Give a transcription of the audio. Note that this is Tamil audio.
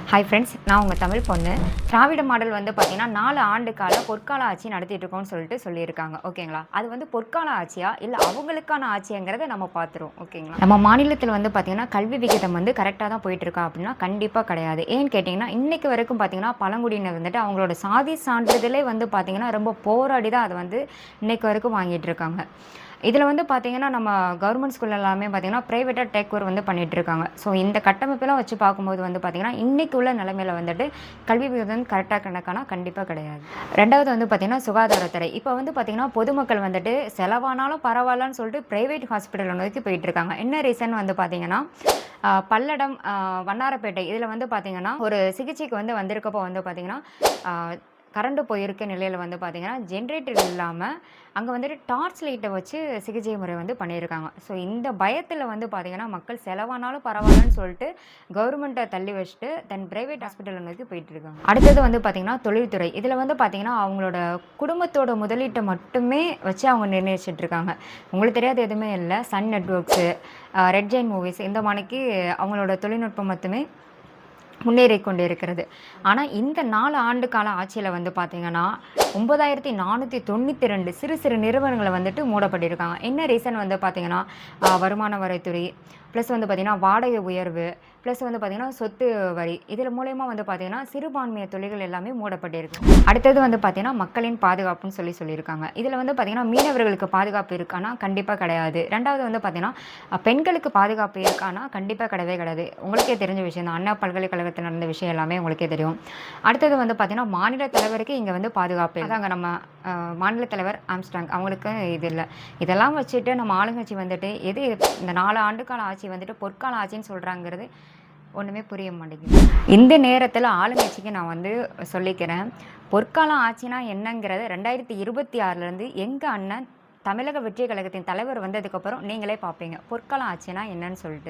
ஹாய் ஃப்ரெண்ட்ஸ், நான் உங்கள் தமிழ் பொண்ணு. திராவிட மாடல் வந்து பார்த்தீங்கன்னா 4 ஆண்டு கால பொற்கால ஆட்சி நடத்திட்டு இருக்கோம்னு சொல்லியிருக்காங்க. ஓகேங்களா? அது வந்து பொற்கால ஆட்சியா இல்லை அவங்களுக்கான ஆட்சிங்கிறத நம்ம பார்த்துருவோம். ஓகேங்களா? நம்ம மாநிலத்தில் வந்து பார்த்தீங்கன்னா கல்வி விகிதம் வந்து கரெக்டாக தான் போயிட்டுருக்கா அப்படின்னா கண்டிப்பாக கிடையாது. ஏன்னு கேட்டிங்கன்னா இன்றைக்கு வரைக்கும் பார்த்தீங்கன்னா பழங்குடியினர் வந்துட்டு அவங்களோட சாதி சான்றிதழே வந்து பார்த்தீங்கன்னா ரொம்ப போராடி தான் அதை வந்து இன்றைக்கு வரைக்கும் வாங்கிட்டு இருக்காங்க. இதில் வந்து பார்த்தீங்கன்னா நம்ம கவர்மெண்ட் ஸ்கூல் எல்லாமே பார்த்தீங்கன்னா ப்ரைவேட்டாக டேக் ஓவர் வந்து பண்ணிகிட்டு இருக்காங்க. ஸோ இந்த கட்டமைப்பெல்லாம் வச்சு பார்க்கும்போது வந்து பார்த்தீங்கன்னா இன்றைக்கி உள்ள நிலைமையில் வந்துட்டு கல்வி விகிதம் கரெக்டாக கணக்கானா கண்டிப்பாக கிடையாது. ரெண்டாவது வந்து பார்த்திங்கன்னா சுகாதாரத்துறை. இப்போ வந்து பார்த்திங்கன்னா பொதுமக்கள் வந்துட்டு செலவானாலும் பரவாயில்லன்னு சொல்லிட்டு ப்ரைவேட் ஹாஸ்பிட்டல் நோக்கி போயிட்டுருக்காங்க. என்ன ரீசன் வந்து பார்த்திங்கன்னா பல்லடம், வண்ணாரப்பேட்டை இதில் வந்து பார்த்திங்கன்னா ஒரு சிகிச்சைக்கு வந்து வந்திருக்கப்போ வந்து பார்த்திங்கன்னா கரண்டு போயிருக்க நிலையில் வந்து பார்த்திங்கன்னா ஜென்ரேட்டர் இல்லாமல் அங்கே வந்துட்டு டார்ச் லைட்டை வச்சு சிகிச்சை முறை வந்து பண்ணியிருக்காங்க. ஸோ இந்த பயத்தில் வந்து பார்த்திங்கன்னா மக்கள் செலவானாலும் பரவாயில்லன்னு சொல்லிட்டு கவர்மெண்ட்டை தள்ளி வச்சுட்டு தன் ப்ரைவேட் ஹாஸ்பிட்டலில் நோக்கி போயிட்டுருக்காங்க. அடுத்தது வந்து பார்த்திங்கன்னா தொழில்துறை. இதில் வந்து பார்த்திங்கன்னா அவங்களோட குடும்பத்தோட முதலீட்டை மட்டுமே வச்சு அவங்க நிர்ணயிச்சிட்ருக்காங்க. உங்களுக்கு தெரியாது எதுவுமே இல்லை. Sun networks, red Jain movies இந்த மாதிரிக்கு அவங்களோட தொழில்நுட்பம் மட்டுமே முன்னேறி கொண்டு இருக்கிறது. ஆனால் இந்த 4 ஆண்டு கால ஆட்சியில் வந்து பார்த்திங்கன்னா 9492 சிறு சிறு நிறுவனங்களை வந்துட்டு மூடப்பட்டிருக்காங்க. என்ன ரீசன் வந்து பார்த்திங்கன்னா வருமான வரித்துறை, ப்ளஸ் வந்து பார்த்திங்கன்னா வாடகை உயர்வு, ப்ளஸ் வந்து பார்த்திங்கன்னா சொத்து வரி, இதில் மூலயமா வந்து பார்த்திங்கன்னா சிறுபான்மைய தொழில்கள் எல்லாமே மூடப்பட்டிருக்கு. அடுத்தது வந்து பார்த்திங்கன்னா மக்களின் பாதுகாப்புன்னு சொல்லியிருக்காங்க. இதில் வந்து பார்த்திங்கன்னா மீனவர்களுக்கு பாதுகாப்பு இருக்கானா கண்டிப்பாக கிடையாது. ரெண்டாவது வந்து பார்த்திங்கன்னா பெண்களுக்கு பாதுகாப்பு இருக்கானா கண்டிப்பாக கிடையவே கிடையாது. உங்களுக்கே தெரிஞ்ச விஷயம் தான். அண்ணா பல்கலைக்கழகத்தில் நடந்த விஷயம் எல்லாமே உங்களுக்கே தெரியும். அடுத்தது வந்து பார்த்திங்கன்னா மாநில தலைவருக்கு இங்கே வந்து பாதுகாப்பு அதாங்க நம்ம மாநில தலைவர் ஆம்ஸ்ட்ராங் அவங்களுக்கு இது இல்லை. இதெல்லாம் வச்சுட்டு நம்ம ஆளுங்கட்சி வந்துட்டு எது இந்த 4 ஆண்டுகால ஆட்சி வந்துட்டு பொற்கால ஆட்சின்னு சொல்கிறாங்கிறது ஒன்றுமே புரிய மாட்டேங்குது. இந்த நேரத்தில் ஆளுங்கட்சிக்கு நான் வந்து சொல்லிக்கிறேன், பொற்கால ஆட்சினா என்னங்கிறத 2026 எங்கள் அண்ணன் தமிழக வெற்றி கழகத்தின் தலைவர் வந்ததுக்கப்புறம் நீங்களே பார்ப்பீங்க பொற்கால ஆட்சினா என்னன்னு சொல்லிட்டு.